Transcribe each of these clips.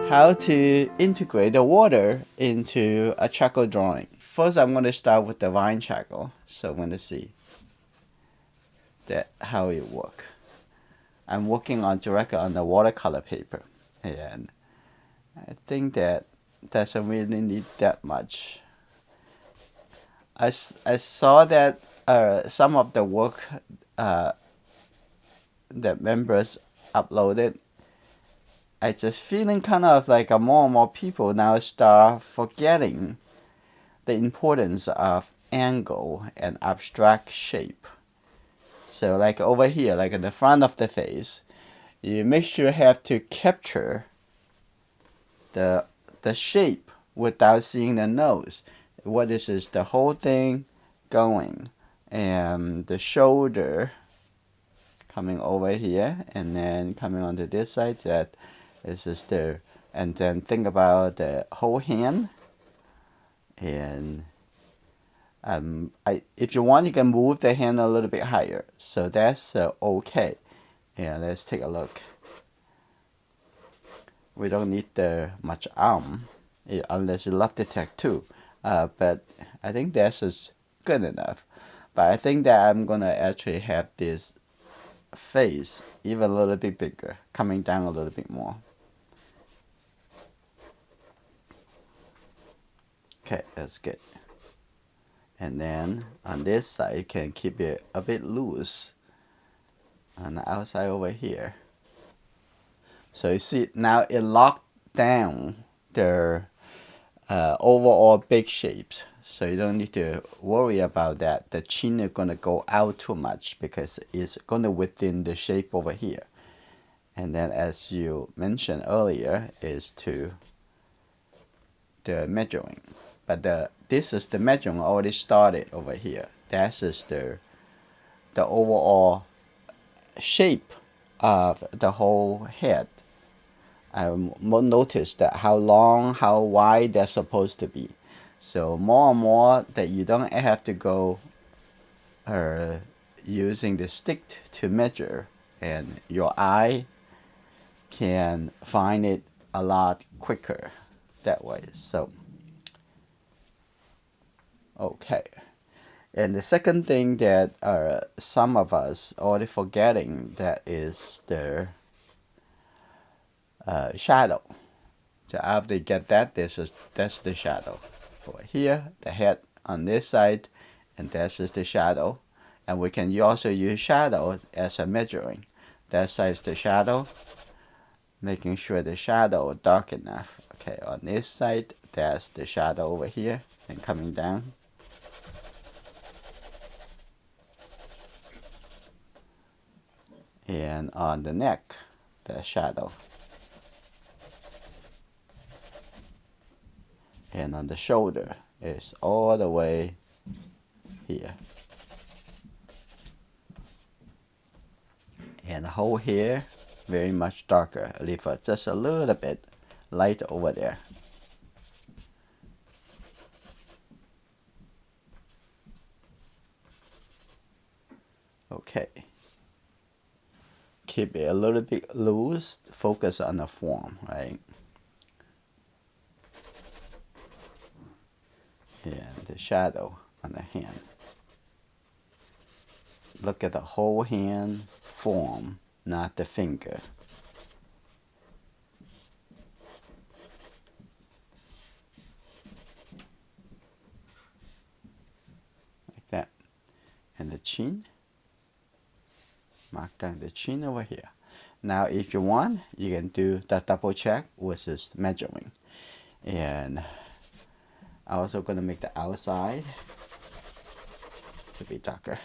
how to integrate the water into a charcoal drawing. First, I'm going to start with the vine charcoal. So I'm going to see that how it works. I'm working on directly on the watercolor paper, and I think that doesn't really need that much. I saw that some of the work that members uploaded, I just feeling kind of like more and more people now start forgetting the importance of angle and abstract shape. So like over here, like in the front of the face, you make sure you have to capture the shape without seeing the nose. What is the whole thing going, and the shoulder coming over here, and then coming onto this side. That is just there, and then think about the whole hand. And if you want, you can move the hand a little bit higher. So that's okay. Yeah, let's take a look. We don't need much arm, unless you love the tattoo. But I think that's is good enough. But I think that I'm gonna actually have this face even a little bit bigger, coming down a little bit more. Okay, that's good. And then on this side, you can keep it a bit loose on the outside over here. So you see now it locked down the overall big shapes. So you don't need to worry about that. The chin is going to go out too much because it's going to within the shape over here. And then as you mentioned earlier is to the measuring. But this is the measuring already started over here. That is the overall shape of the whole head. I noticed that how long, how wide they're supposed to be. So more and more that you don't have to go using the stick to measure, and your eye can find it a lot quicker that way. So okay. And the second thing that some of us already forgetting, that is the shadow. So after you get that, that's the shadow. Over here, the head on this side, and this is the shadow. And we can also use shadow as a measuring. That side is the shadow, making sure the shadow dark enough. Okay, on this side, that's the shadow over here, and coming down. And on the neck, the shadow. And on the shoulder is all the way here. And the whole hair very much darker. Leave just a little bit light over there. Okay. Keep it a little bit loose. Focus on the form, right? And the shadow on the hand. Look at the whole hand form, not the finger. Like that. And the chin. Mark down the chin over here. Now if you want, you can do the double check, which is measuring. And I'm also going to make the outside to be darker.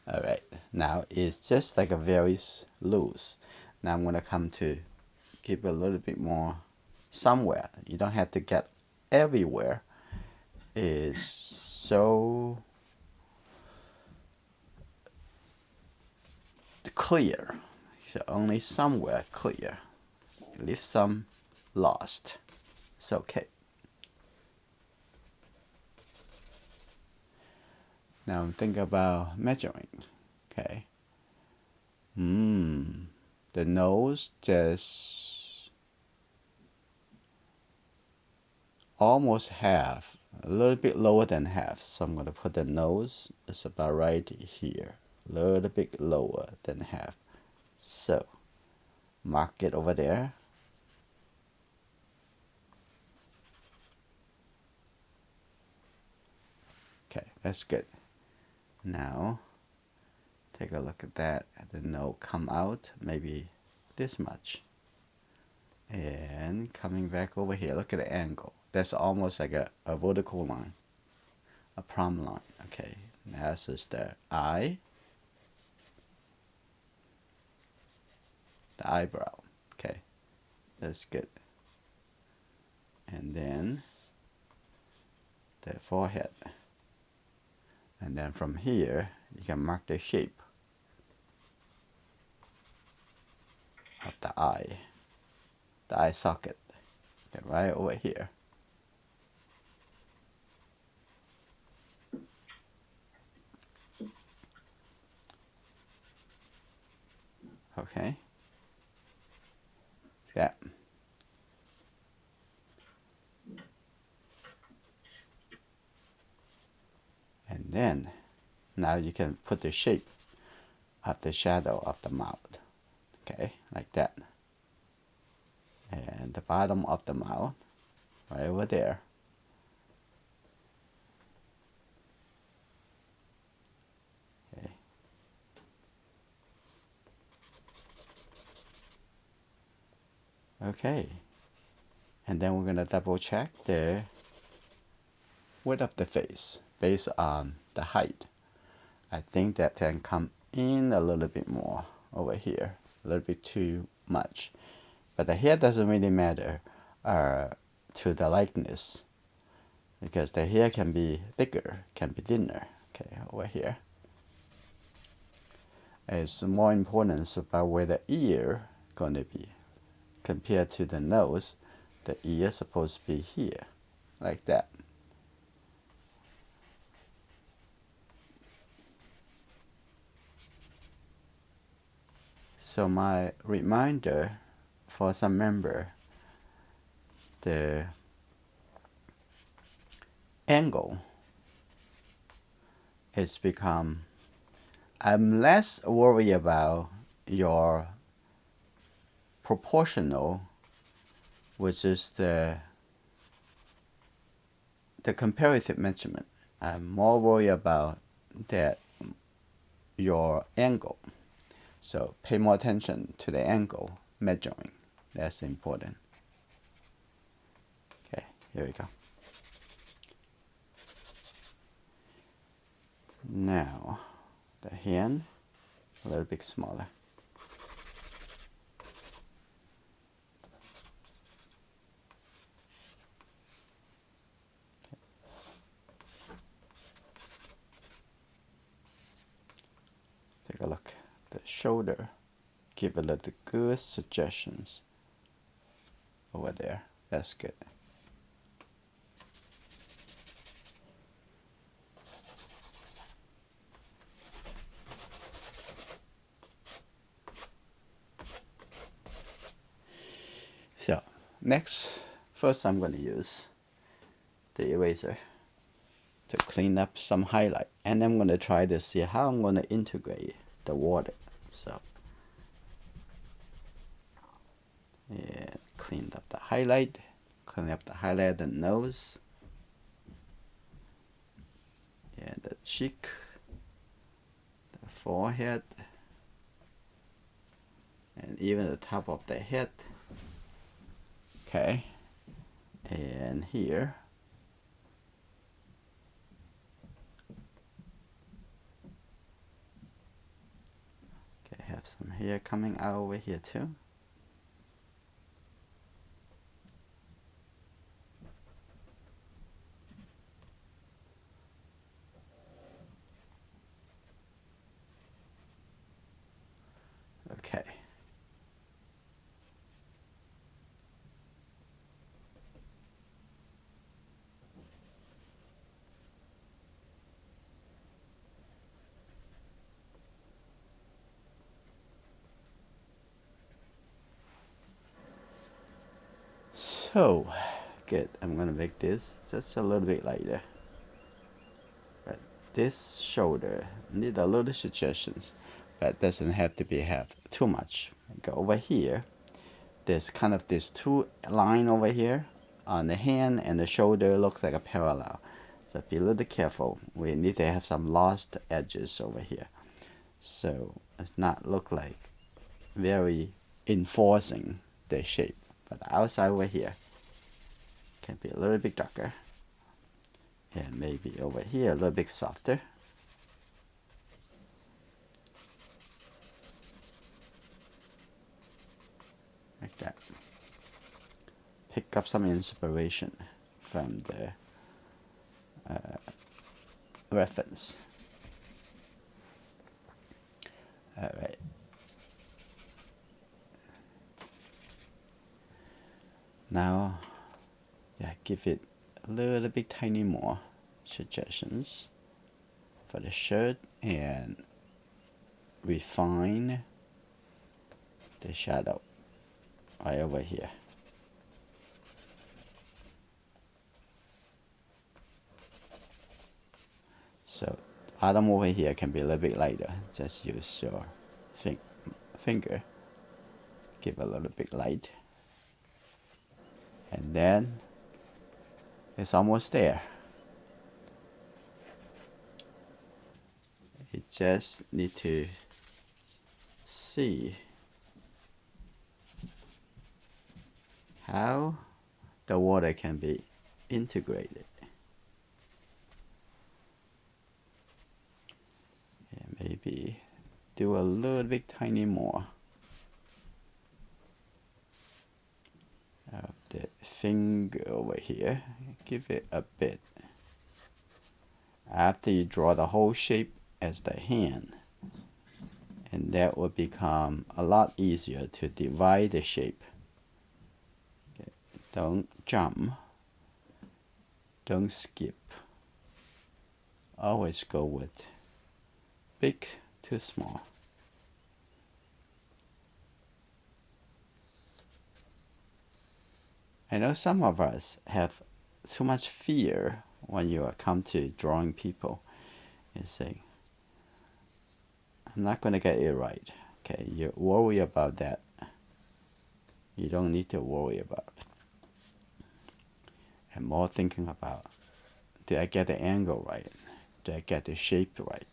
Alright, now it's just like a very loose. Now I'm going to come to keep it a little bit more somewhere. You don't have to get everywhere. It's so clear. So only somewhere clear. Leave some lost. It's okay. Now think about measuring. Okay. The nose just almost half, a little bit lower than half. So I'm going to put the nose, it's about right here, a little bit lower than half. So mark it over there. Okay, that's good. Now take a look at that. The nose come out maybe this much. And coming back over here, look at the angle. That's almost like a vertical line, a plumb line. Okay, now this is the eye, the eyebrow. Okay, that's good. And then the forehead. And then from here, you can mark the shape of the eye socket. Okay, right over here. Okay. Yeah. And then, now you can put the shape of the shadow of the mouth. Okay, like that. And the bottom of the mouth, right over there. Okay. Okay. And then we're going to double check the width of the face based on the height. I think that can come in a little bit more over here, a little bit too much. But the hair doesn't really matter to the likeness, because the hair can be thicker, can be thinner. Okay, over here. It's more important about where the ear going to be compared to the nose. The ear is supposed to be here, like that. So my reminder for some member, the angle is become, I'm less worried about your proportional, which is the comparative measurement. I'm more worried about that your angle. So pay more attention to the angle measuring. That's important. Okay, here we go. Now, the hand, a little bit smaller. Take a look. The shoulder, give a little good suggestions over there. That's good. So next, first I'm going to use the eraser to clean up some highlight, and I'm going to try to see how I'm going to integrate the water. So yeah, clean up the highlight, of the nose, and the cheek, the forehead, and even the top of the head. Okay, and here. Okay, have some hair coming out over here too. Okay. Oh, good. I'm gonna make this just a little bit lighter. But this shoulder need a little suggestions, but doesn't have to be have too much. Go over here. There's kind of this two line over here on the hand and the shoulder looks like a parallel. So be a little careful. We need to have some lost edges over here. So it's not look like very enforcing the shape. But the outside over here can be a little bit darker. And maybe over here a little bit softer. Like that. Pick up some inspiration from the reference. Alright. Now, yeah, give it a little bit tiny more suggestions for the shirt and refine the shadow right over here. So bottom over here can be a little bit lighter. Just use your finger. Give a little bit light. And then it's almost there. You just need to see how the water can be integrated. And maybe do a little bit tiny more of the finger over here. Give it a bit. After you draw the whole shape as the hand, and that will become a lot easier to divide the shape. Okay. Don't jump. Don't skip. Always go with big to small. I know some of us have too much fear when you come to drawing people. You say, I'm not going to get it right. Okay, you worry about that. You don't need to worry about it. And more thinking about, did I get the angle right? Did I get the shape right?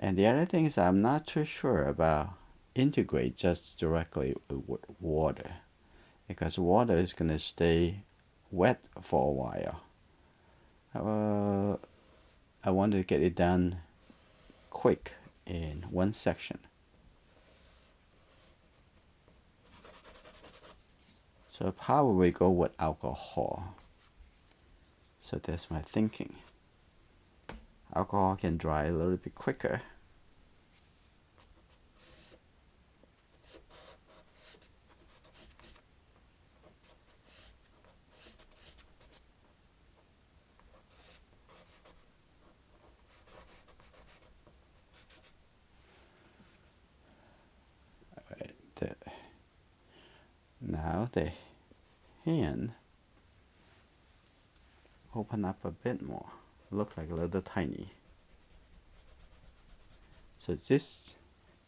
And the other thing is I'm not too sure about integrate just directly with water, because water is going to stay wet for a while. I want to get it done quick in one section. So probably go with alcohol. So that's my thinking. Alcohol can dry a little bit quicker. Now the hand open up a bit more. Look like a little tiny. So this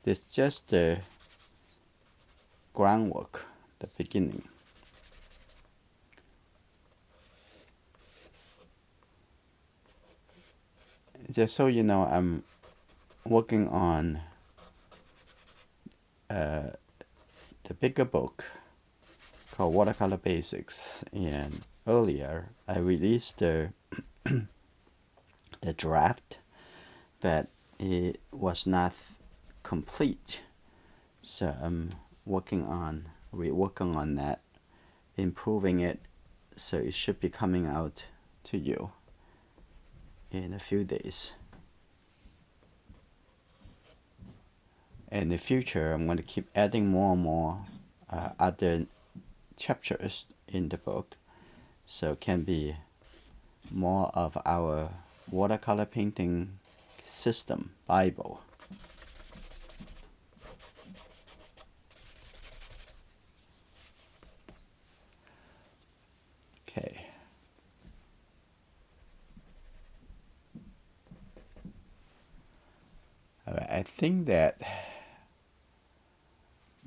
just the groundwork, the beginning. Just so you know, I'm working on the bigger book called Watercolor Basics, and earlier I released the draft, but it was not complete. So I'm working on that, improving it, so it should be coming out to you in a few days. In the future, I'm going to keep adding more and more other chapters in the book, so it can be more of our watercolor painting system, Bible. Okay. All right, I think that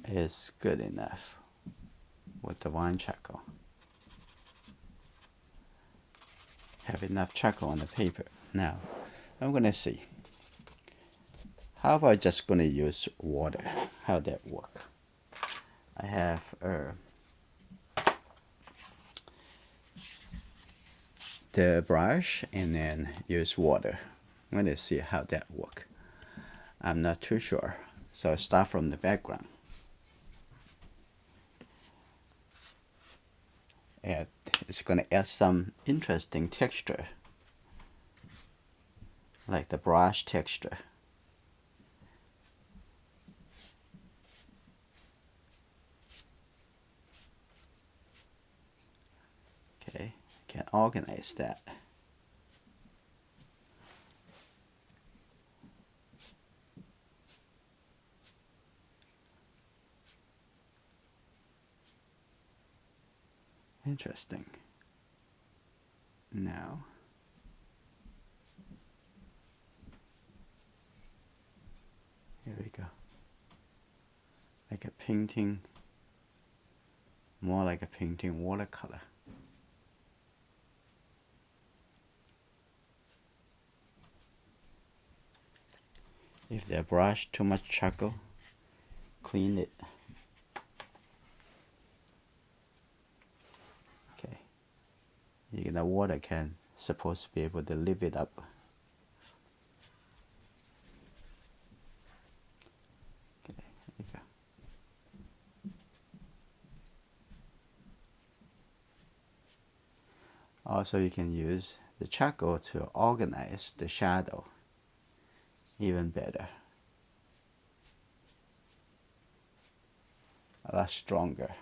is good enough with the wine charcoal. Have enough charcoal on the paper. Now, I'm gonna see. How about just gonna use water? How that work? I have the brush and then use water. I'm gonna see how that work. I'm not too sure, so I start from the background. And it's gonna add some interesting texture, like the brush texture. Okay, can organize that. Interesting. Now, here we go. Like a painting, more like a painting watercolor. If the brush too much charcoal, clean it. Okay. The water can supposed to be able to lift it up. Okay, there you go. Also, you can use the charcoal to organize the shadow even better. A lot stronger.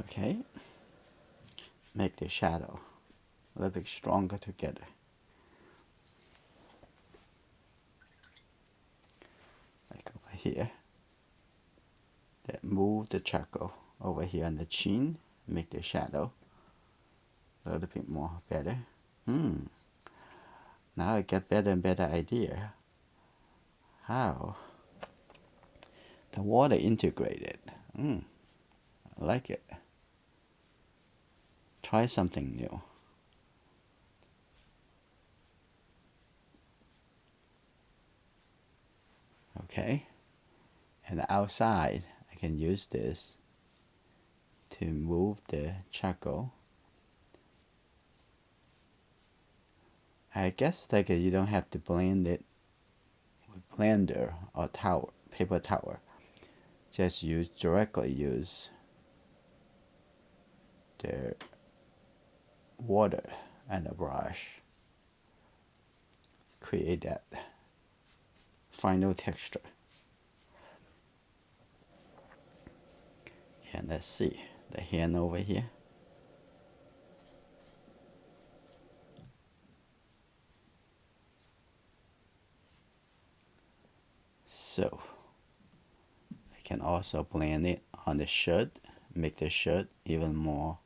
Okay, make the shadow a little bit stronger together. Like over here. Then move the charcoal over here on the chin, make the shadow a little bit more better. Now I get better and better idea how the water integrated. I like it. Try something new. Okay, and outside I can use this to move the charcoal. I guess like you don't have to blend it with blender or tower, paper towel. Just directly use the water and a brush. Create that final texture. And let's see the hand over here. So I can also blend it on the shirt, make the shirt even more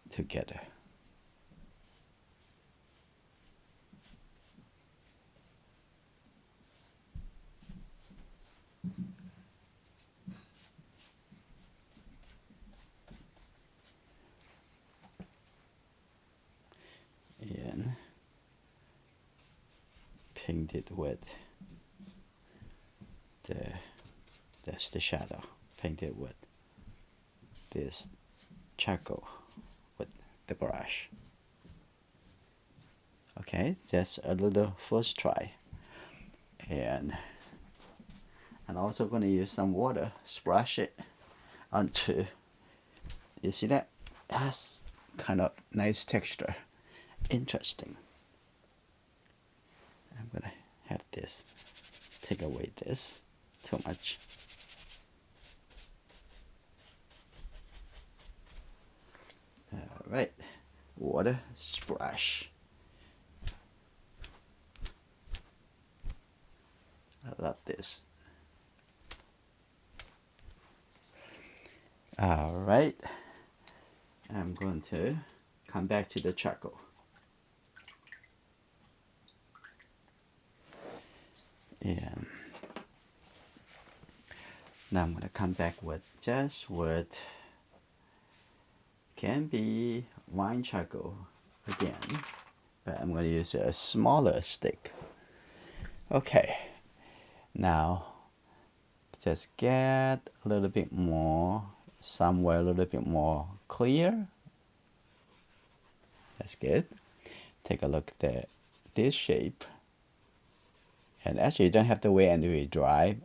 together. And paint it with that's the shadow. Paint it with this charcoal with the brush. Okay, that's a little first try. And I'm also going to use some water, splash it onto, you see that? Yes, kind of nice texture. Interesting. I'm gonna have this. Take away this. Too much. Alright. Water splash. I love this. Alright. I'm going to come back to the charcoal. And now I'm going to come back with just what can be wine charcoal again, but I'm going to use a smaller stick. Okay, now just get a little bit more, somewhere a little bit more clear. That's good. Take a look at this shape. And actually you don't have to wait until it dry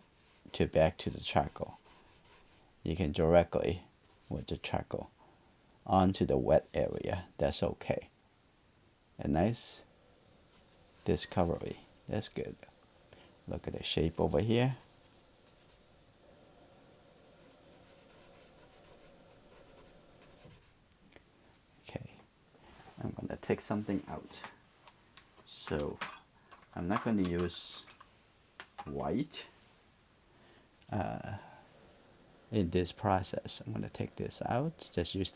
to back to the charcoal. You can directly with the charcoal onto the wet area. That's okay. A nice discovery. That's good. Look at the shape over here. Okay, I'm gonna take something out. So I'm not going to use white in this process. I'm going to take this out. Just use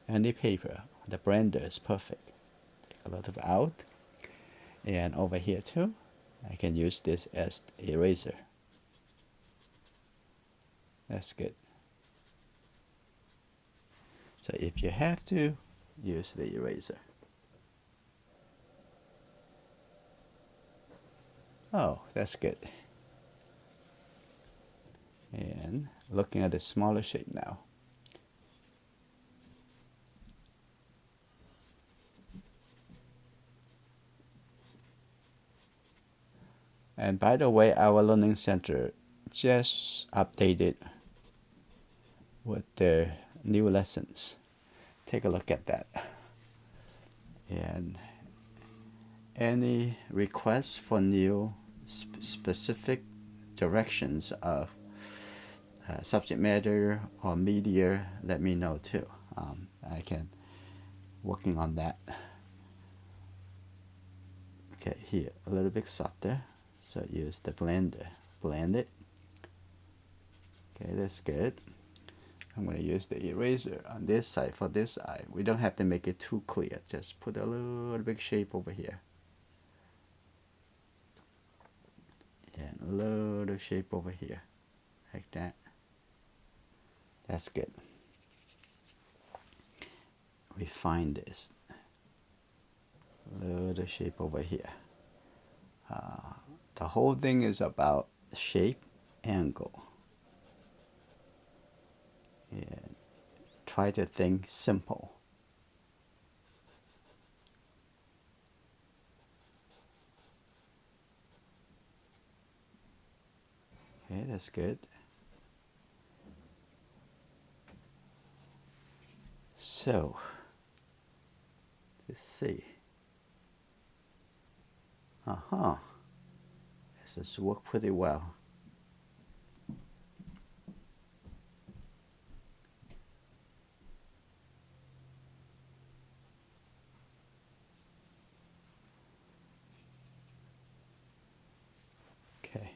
any paper. The blender is perfect. Take a lot of out. And over here too, I can use this as eraser. That's good. So if you have to, use the eraser. Oh, that's good. And looking at the smaller shape now. And by the way, our learning center just updated with their new lessons. Take a look at that. And any requests for new specific directions of subject matter or media, let me know too. I can working on that. Okay, here a little bit softer, so use the blender, blend it. Okay, that's good. I'm going to use the eraser on this side for this eye. We don't have to make it too clear, just put a little bit shape over here. And a little shape over here, like that. That's good. Refine this. A little shape over here. The whole thing is about shape, angle. And try to think simple. Okay, that's good. So, let's see. This has worked pretty well. Okay.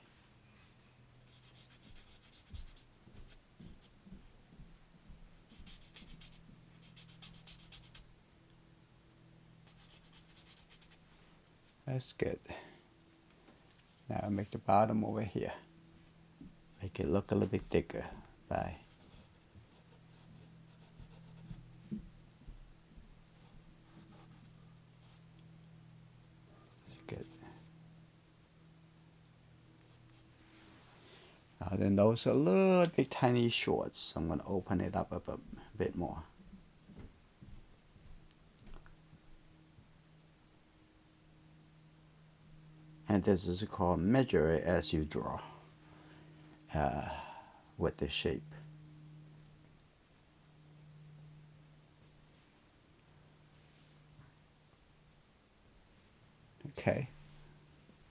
That's good. Now I'll make the bottom over here. Make it look a little bit thicker. Bye. That's good. Then those are a little bit tiny shorts. So I'm going to open it up a bit more. And this is called measure it as you draw with the shape. Okay,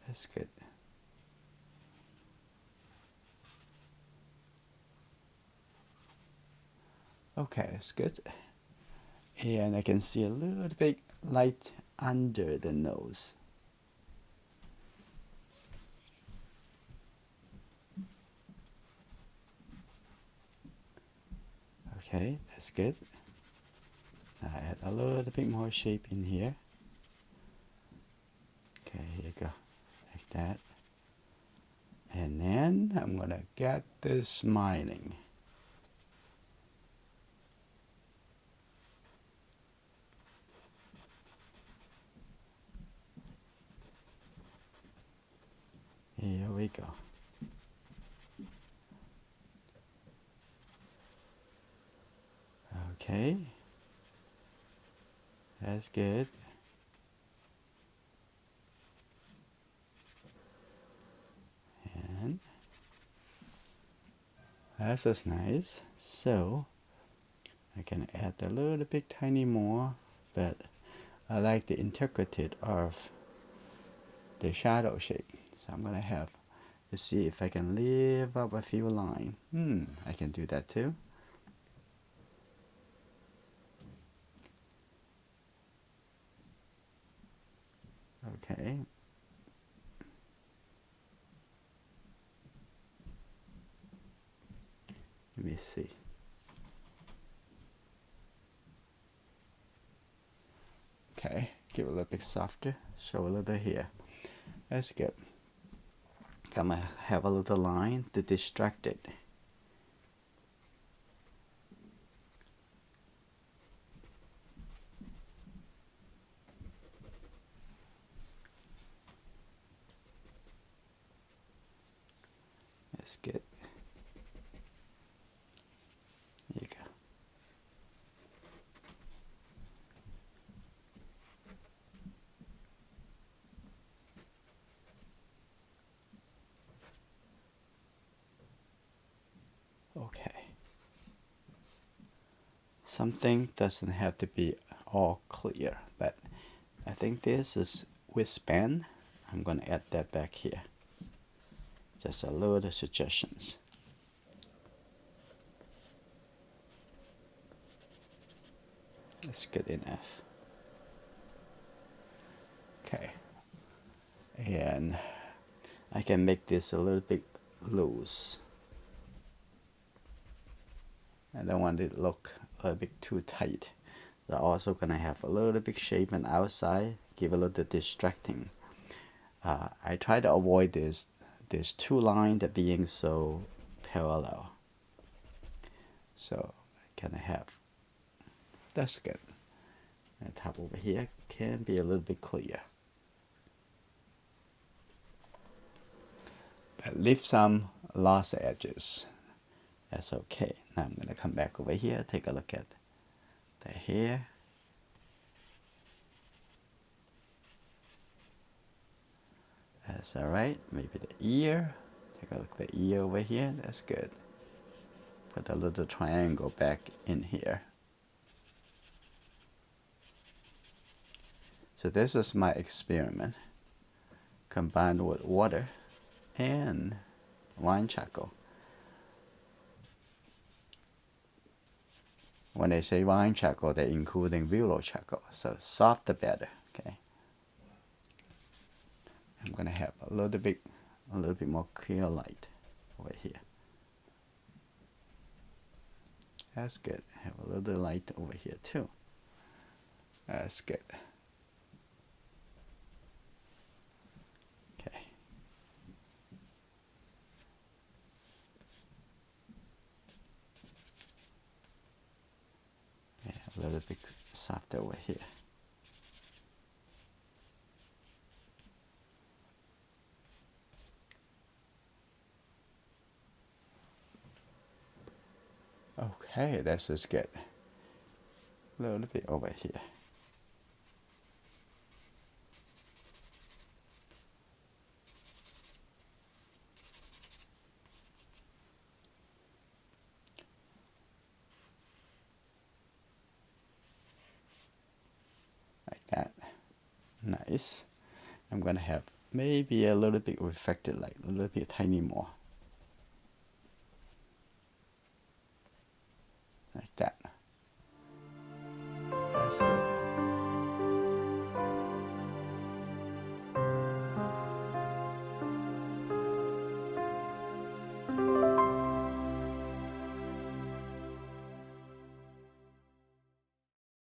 that's good. Okay, that's good. And I can see a little bit light under the nose. Okay, that's good. Now add a little bit more shape in here. Okay, here you go, like that. And then I'm gonna get this smiling. Here we go. Okay, that's good. And that's just nice. So I can add a little bit tiny more, but I like the integrity of the shadow shape. So I'm gonna have to see if I can leave up a few lines. I can do that too. Okay. Let me see. Okay, give it a little bit softer. Show a little here. That's good. I'm gonna have a little line to distract it. That's good. There you go. Okay. Something doesn't have to be all clear, but I think this is with pen. I'm gonna add that back here. Just a little suggestions. That's good enough. Okay. And I can make this a little bit loose. I don't want it to look a little bit too tight. They're also gonna have a little bit shape on outside, give a little distracting. I try to avoid this two lines that being so parallel. So I kind of have, that's good. The top over here can be a little bit clear. But leave some lost edges. That's okay. Now I'm gonna come back over here, take a look at the hair. That's alright. Maybe the ear. Take a look at the ear over here. That's good. Put a little triangle back in here. So this is my experiment combined with water and wine charcoal. When they say wine charcoal, they're including willow charcoal. So soft the better. Okay. I'm gonna have a little bit more clear light over here. That's good. Have a little light over here too. That's good. Okay. Yeah, a little bit softer over here. Okay, this is good. A little bit over here. Like that. Nice. I'm gonna have maybe a little bit reflected light, a little bit tiny more.